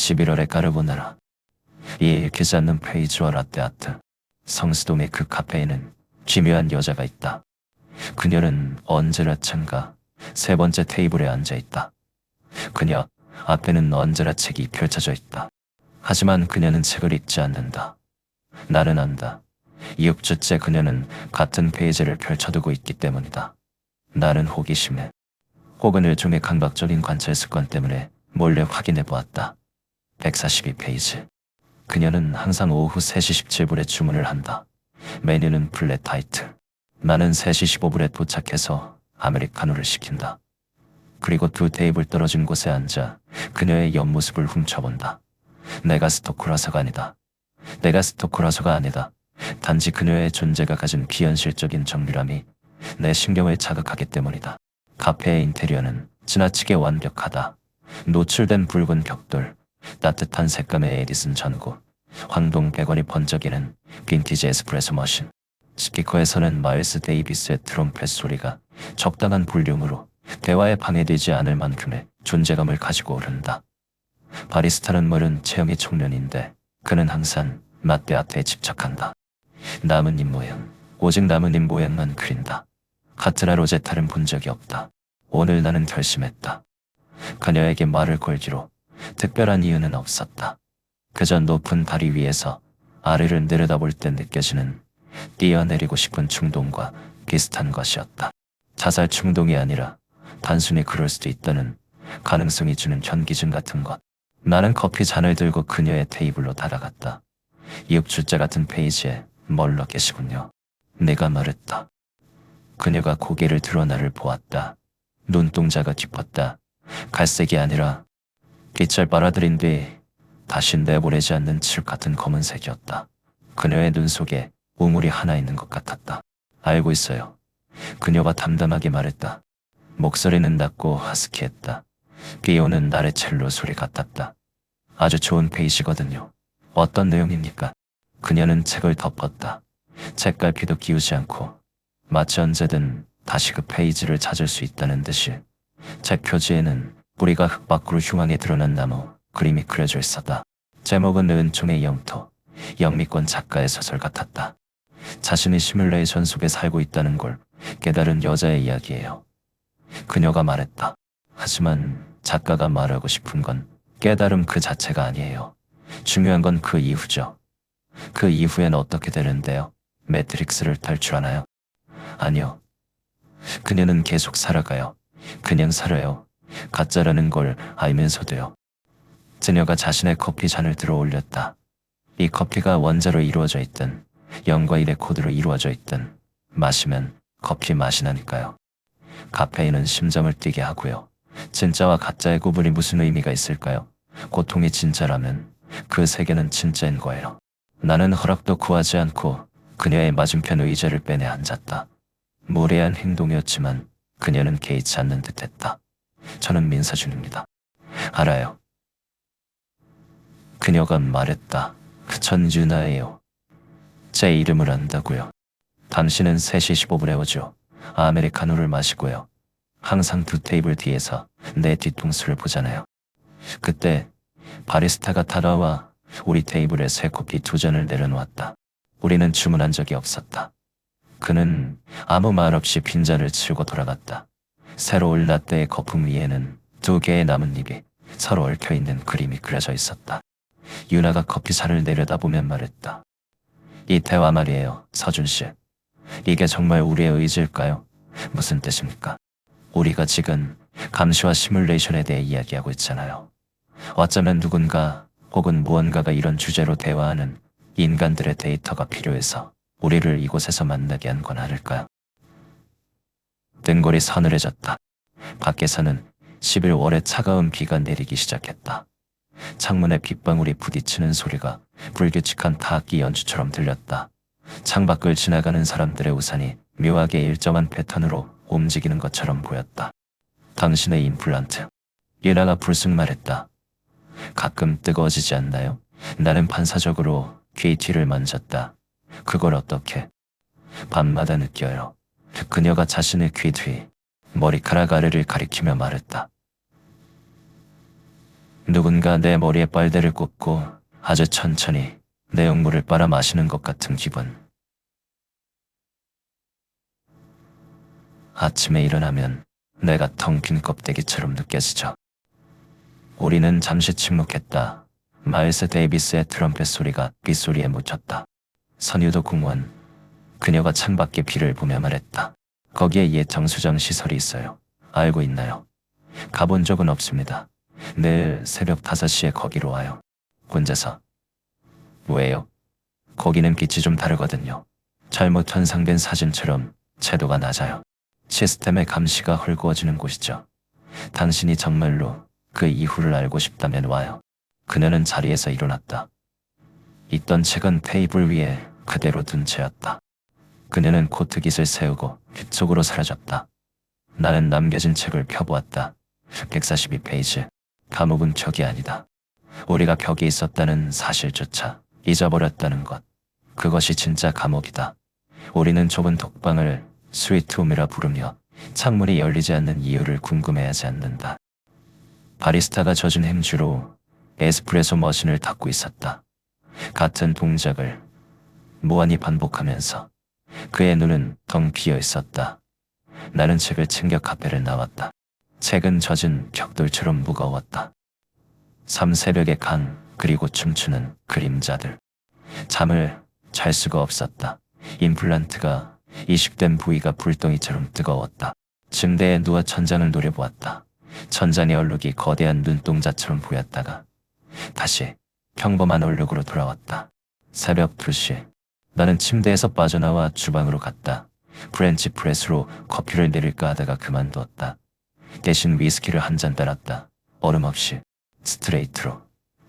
11월의 까르보나라. 이 읽히지 않는 페이지와 라떼아트. 성수동의 그 카페에는 기묘한 여자가 있다. 그녀는 언제나 창가 세 번째 테이블에 앉아 있다. 그녀 앞에는 언제나 책이 펼쳐져 있다. 하지만 그녀는 책을 읽지 않는다. 나는 안다. 6주째 그녀는 같은 페이지를 펼쳐두고 있기 때문이다. 나는 호기심에 혹은 일종의 강박적인 관찰 습관 때문에 몰래 확인해 보았다. 142페이지. 그녀는 항상 오후 3시 17분에 주문을 한다. 메뉴는 플랫 화이트. 나는 3시 15분에 도착해서 아메리카노를 시킨다. 그리고 두 테이블 떨어진 곳에 앉아 그녀의 옆모습을 훔쳐본다. 내가 스토커라서가 아니다. 내가 스토커라서가 아니다. 단지 그녀의 존재가 가진 비현실적인 정밀함이 내 신경을 자극하기 때문이다. 카페의 인테리어는 지나치게 완벽하다. 노출된 붉은 벽돌, 따뜻한 색감의 에디슨 전구, 황동 100원이 번쩍이는 빈티지 에스프레소 머신. 스피커에서는 마일스 데이비스의 트럼펫 소리가 적당한 볼륨으로 대화에 방해되지 않을 만큼의 존재감을 가지고 오른다. 바리스타는 머른 체형의 청년인데 그는 항상 라떼아트에 집착한다. 나뭇잎 모양, 오직 나뭇잎 모양만 그린다. 카트라 로제타를 본 적이 없다. 오늘 나는 결심했다. 그녀에게 말을 걸기로. 특별한 이유는 없었다. 그저 높은 다리 위에서 아래를 내려다볼 때 느껴지는 뛰어내리고 싶은 충동과 비슷한 것이었다. 자살 충동이 아니라 단순히 그럴 수도 있다는 가능성이 주는 현기증 같은 것. 나는 커피 잔을 들고 그녀의 테이블로 다가갔다. 6주째 같은 페이지에 멀러 계시군요. 내가 말했다. 그녀가 고개를 들어 나를 보았다. 눈동자가 깊었다. 갈색이 아니라 빛을 빨아들인 뒤 다시 내보내지 않는 칠 같은 검은색이었다. 그녀의 눈 속에 우물이 하나 있는 것 같았다. 알고 있어요. 그녀가 담담하게 말했다. 목소리는 낮고 하스키했다. 비 오는 날의 첼로 소리 같았다. 아주 좋은 페이지거든요. 어떤 내용입니까? 그녀는 책을 덮었다. 책갈피도 끼우지 않고 마치 언제든 다시 그 페이지를 찾을 수 있다는 듯이 책 표지에는 뿌리가 흙 밖으로 흉하게 드러난 나무 그림이 그려져 있었다. 제목은 은총의 영토, 영미권 작가의 소설 같았다. 자신이 시뮬레이션 속에 살고 있다는 걸 깨달은 여자의 이야기예요. 그녀가 말했다. 하지만 작가가 말하고 싶은 건 깨달음 그 자체가 아니에요. 중요한 건 그 이후죠. 그 이후엔 어떻게 되는데요? 매트릭스를 탈출하나요? 아니요. 그녀는 계속 살아가요. 그냥 살아요. 가짜라는 걸 알면서도요. 그녀가 자신의 커피 잔을 들어 올렸다. 이 커피가 원자로 이루어져 있든 0과 1의 코드로 이루어져 있든 마시면 커피 맛이 나니까요. 카페인은 심장을 뛰게 하고요. 진짜와 가짜의 구분이 무슨 의미가 있을까요? 고통이 진짜라면 그 세계는 진짜인 거예요. 나는 허락도 구하지 않고 그녀의 맞은편 의자를 빼내 앉았다. 무례한 행동이었지만 그녀는 개의치 않는 듯했다. 저는 민서준입니다. 알아요. 그녀가 말했다. 전 유나예요. 제 이름을 안다고요. 당신은 3시 15분에 오죠. 아메리카노를 마시고요. 항상 두 테이블 뒤에서 내 뒤통수를 보잖아요. 그때 바리스타가 다가와 우리 테이블에 새 커피 2잔을 내려놓았다. 우리는 주문한 적이 없었다. 그는 아무 말 없이 빈잔을 치우고 돌아갔다. 새로 올 라떼의 거품 위에는 2개의 나뭇잎이 서로 얽혀있는 그림이 그려져 있었다. 유나가 커피잔을 내려다보며 말했다. 이 대화 말이에요, 서준 씨. 이게 정말 우리의 의지일까요? 무슨 뜻입니까? 우리가 지금 감시와 시뮬레이션에 대해 이야기하고 있잖아요. 어쩌면 누군가 혹은 무언가가 이런 주제로 대화하는 인간들의 데이터가 필요해서 우리를 이곳에서 만나게 한 건 아닐까요? 등골이 서늘해졌다. 밖에서는 11월의 차가운 비가 내리기 시작했다. 창문에 빗방울이 부딪히는 소리가 불규칙한 타악기 연주처럼 들렸다. 창밖을 지나가는 사람들의 우산이 묘하게 일정한 패턴으로 움직이는 것처럼 보였다. 당신의 임플란트. 유나가 불쑥 말했다. 가끔 뜨거워지지 않나요? 나는 반사적으로 귀 뒤를 만졌다. 그걸 어떻게? 밤마다 느껴요. 그녀가 자신의 귀 뒤, 머리카락 아래를 가리키며 말했다. 누군가 내 머리에 빨대를 꽂고 아주 천천히 내용물을 빨아 마시는 것 같은 기분. 아침에 일어나면 내가 텅 빈 껍데기처럼 느껴지죠. 우리는 잠시 침묵했다. 마일스 데이비스의 트럼펫 소리가 빗소리에 묻혔다. 선유도 공원. 그녀가 창밖에 비를 보며 말했다. 거기에 옛 정수장 시설이 있어요. 알고 있나요? 가본 적은 없습니다. 내일 새벽 5시에 거기로 와요. 혼자서. 왜요? 거기는 빛이 좀 다르거든요. 잘못 현상된 사진처럼 채도가 낮아요. 시스템의 감시가 헐거워지는 곳이죠. 당신이 정말로 그 이후를 알고 싶다면 와요. 그녀는 자리에서 일어났다. 있던 책은 테이블 위에 그대로 둔 채였다. 그녀는 코트깃을 세우고 뒤쪽으로 사라졌다. 나는 남겨진 책을 펴보았다. 142페이지. 감옥은 벽이 아니다. 우리가 벽에 있었다는 사실조차 잊어버렸다는 것. 그것이 진짜 감옥이다. 우리는 좁은 독방을 스위트홈이라 부르며 창문이 열리지 않는 이유를 궁금해하지 않는다. 바리스타가 젖은 행주로 에스프레소 머신을 닦고 있었다. 같은 동작을 무한히 반복하면서 그의 눈은 텅 비어 있었다. 나는 책을 챙겨 카페를 나왔다. 책은 젖은 벽돌처럼 무거웠다. 새벽의 강, 그리고 춤추는 그림자들. 잠을 잘 수가 없었다. 임플란트가 이식된 부위가 불덩이처럼 뜨거웠다. 침대에 누워 천장을 노려보았다. 천장의 얼룩이 거대한 눈동자처럼 보였다가 다시 평범한 얼룩으로 돌아왔다. 새벽 2시. 나는 침대에서 빠져나와 주방으로 갔다. 프렌치 프레스로 커피를 내릴까 하다가 그만두었다. 대신 위스키를 한 잔 따랐다. 얼음 없이 스트레이트로.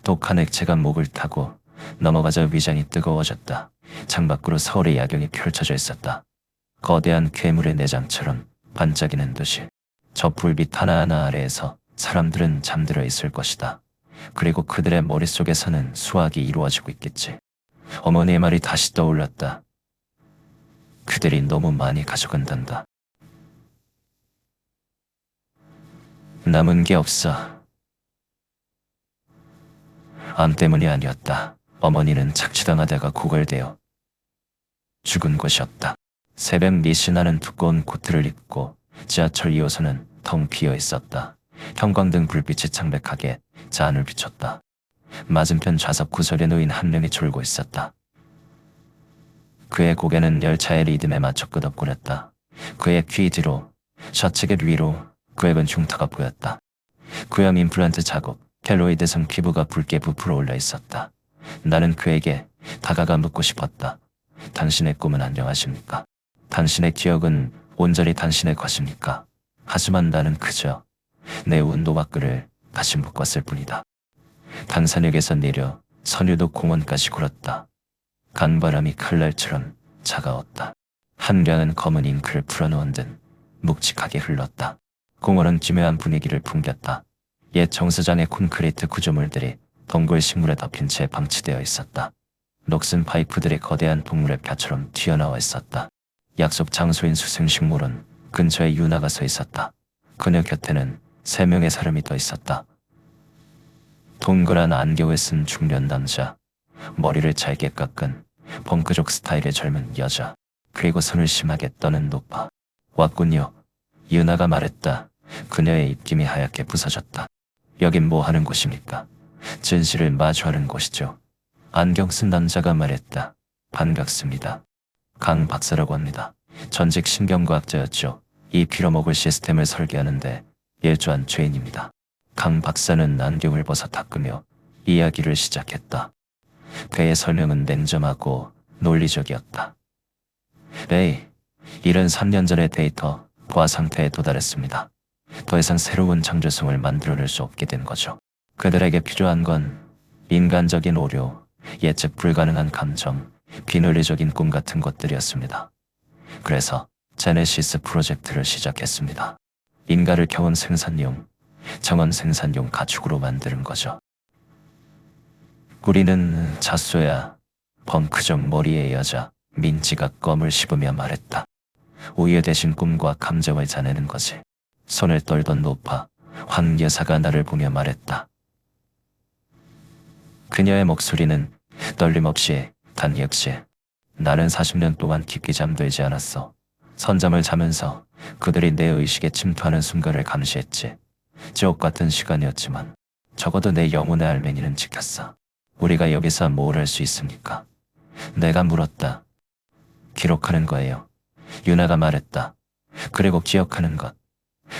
독한 액체가 목을 타고 넘어가자 위장이 뜨거워졌다. 창밖으로 서울의 야경이 펼쳐져 있었다. 거대한 괴물의 내장처럼 반짝이는 듯이. 저 불빛 하나하나 아래에서 사람들은 잠들어 있을 것이다. 그리고 그들의 머릿속에서는 수학이 이루어지고 있겠지. 어머니의 말이 다시 떠올랐다. 그들이 너무 많이 가져간단다. 남은 게 없어. 암 때문이 아니었다. 어머니는 착취당하다가 고갈되어 죽은 것이었다. 새벽 4시. 나는 두꺼운 코트를 입고 지하철 2호선은 텅 비어 있었다. 형광등 불빛이 창백하게 잔을 비췄다. 맞은편 좌석 구석에 누인 한 명이 졸고 있었다. 그의 고개는 열차의 리듬에 맞춰 끄덕거렸다. 그의 귀 뒤로, 셔츠겟 위로 그액은 흉터가 보였다. 구형 임플란트 자국, 켈로이드성 피부가 붉게 부풀어 올라 있었다. 나는 그에게 다가가 묻고 싶었다. 당신의 꿈은 안녕하십니까? 당신의 기억은 온전히 당신의 것입니까? 하지만 나는 그저 내 운동화끈을 다시 묶었을 뿐이다. 당산역에서 내려 선유도 공원까지 걸었다. 강바람이 칼날처럼 차가웠다. 한량은 검은 잉크를 풀어놓은 듯 묵직하게 흘렀다. 공원은 기묘한 분위기를 풍겼다. 옛 정수장의 콘크리트 구조물들이 동굴 식물에 덮인 채 방치되어 있었다. 녹슨 파이프들이 거대한 동물의 뼈처럼 튀어나와 있었다. 약속 장소인 수생식물원 근처에 유나가 서 있었다. 그녀 곁에는 3명의 사람이 더 있었다. 동그란 안경을 쓴 중년 남자, 머리를 잘게 깎은 펑크족 스타일의 젊은 여자, 그리고 손을 심하게 떠는 노파. 왔군요. 유나가 말했다. 그녀의 입김이 하얗게 부서졌다. 여긴 뭐 하는 곳입니까? 진실을 마주하는 곳이죠. 안경 쓴 남자가 말했다. 반갑습니다. 강 박사라고 합니다. 전직 신경과학자였죠. 이 빌어먹을 시스템을 설계하는데 일조한 죄인입니다. 강 박사는 안경을 벗어 닦으며 이야기를 시작했다. 그의 설명은 냉정하고 논리적이었다. 레이, 일은 3년 전의 데이터 보아 상태에 도달했습니다. 더 이상 새로운 창조성을 만들어낼 수 없게 된 거죠. 그들에게 필요한 건 인간적인 오류, 예측 불가능한 감정, 비논리적인 꿈 같은 것들이었습니다. 그래서 제네시스 프로젝트를 시작했습니다. 인간을 경원 생산용, 정원 생산용 가축으로 만드는 거죠. 우리는 잣소야. 펑크적 머리의 여자 민지가 껌을 씹으며 말했다. 우유 대신 꿈과 감정을 자내는 거지. 손을 떨던 노파 황 여사가 나를 보며 말했다. 그녀의 목소리는 떨림 없이 단 역시 나는 40년 동안 깊이 잠들지 않았어. 선잠을 자면서 그들이 내 의식에 침투하는 순간을 감시했지. 지옥 같은 시간이었지만 적어도 내 영혼의 알맹이는 지켰어. 우리가 여기서 뭘 할 수 있습니까? 내가 물었다. 기록하는 거예요. 유나가 말했다. 그리고 기억하는 것.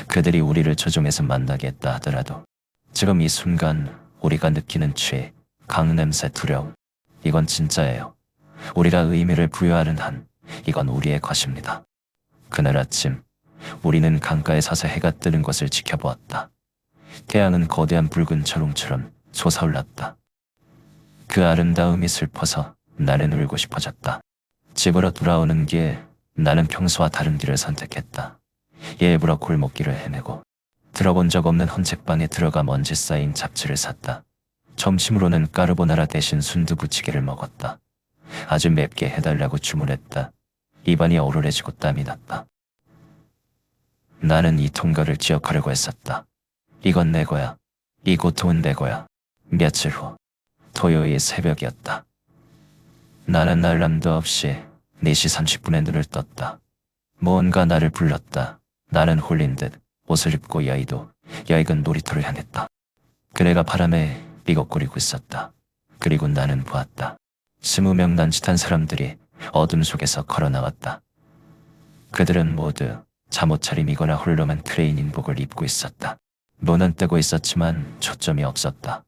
그들이 우리를 조종해서 만나게 했다 하더라도 지금 이 순간 우리가 느끼는 취, 강냄새, 두려움. 이건 진짜예요. 우리가 의미를 부여하는 한 이건 우리의 것입니다. 그날 아침 우리는 강가에 서서 해가 뜨는 것을 지켜보았다. 태양은 거대한 붉은 자롱처럼 솟아올랐다. 그 아름다움이 슬퍼서 나는 울고 싶어졌다. 집으로 돌아오는 길 나는 평소와 다른 길을 선택했다. 일부러 골목길을 헤매고 들어본 적 없는 헌책방에 들어가 먼지 쌓인 잡지를 샀다. 점심으로는 까르보나라 대신 순두부찌개를 먹었다. 아주 맵게 해달라고 주문했다. 입안이 얼얼해지고 땀이 났다. 나는 이 통과를 기억하려고 했었다. 이건 내 거야. 이 고통은 내 거야. 며칠 후 토요일 새벽이었다. 나는 알람도 없이 4시 30분에 눈을 떴다. 무언가 나를 불렀다. 나는 홀린 듯 옷을 입고 여의도 놀이터를 향했다. 그네가 바람에 삐걱거리고 있었다. 그리고 나는 보았다. 20명 난 사람들이 어둠 속에서 걸어 나왔다. 그들은 모두 잠옷 차림이거나 홀로만 트레이닝복을 입고 있었다. 눈은 뜨고 있었지만 초점이 없었다.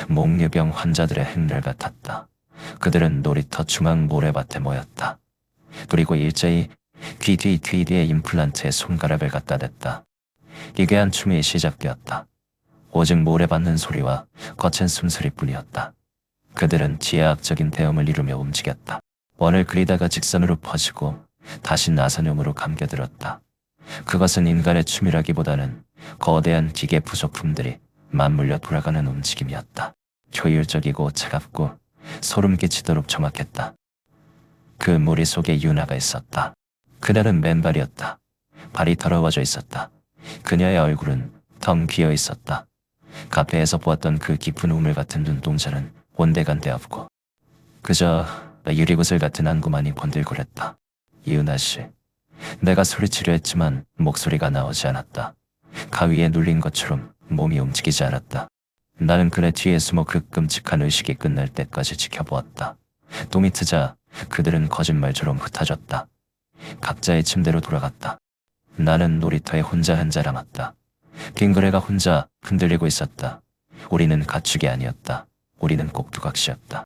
몽유병 환자들의 행렬 같았다. 그들은 놀이터 중앙 모래밭에 모였다. 그리고 일제히 귀 뒤에 임플란트에 손가락을 갖다 댔다. 기괴한 춤이 시작되었다. 오직 모래 밟는 소리와 거친 숨소리뿐이었다. 그들은 지하학적인 대음을 이루며 움직였다. 원을 그리다가 직선으로 퍼지고 다시 나선형으로 감겨들었다. 그것은 인간의 춤이라기보다는 거대한 기계 부속품들이 맞물려 돌아가는 움직임이었다. 효율적이고 차갑고 소름 끼치도록 정확했다. 그 무리 속에 유나가 있었다. 그날은 맨발이었다. 발이 더러워져 있었다. 그녀의 얼굴은 텅 비어 있었다. 카페에서 보았던 그 깊은 우물 같은 눈동자는 온데간데 없고 그저 유리구슬 같은 안구만이 번들거렸다. 이은하 씨. 내가 소리치려 했지만 목소리가 나오지 않았다. 가위에 눌린 것처럼 몸이 움직이지 않았다. 나는 그네 뒤에 숨어 그 끔찍한 의식이 끝날 때까지 지켜보았다. 똥이 트자 그들은 거짓말처럼 흩어졌다. 각자의 침대로 돌아갔다. 나는 놀이터에 혼자 남았다. 빙그레가 혼자 흔들리고 있었다. 우리는 가축이 아니었다. 우리는 꼭두각시였다.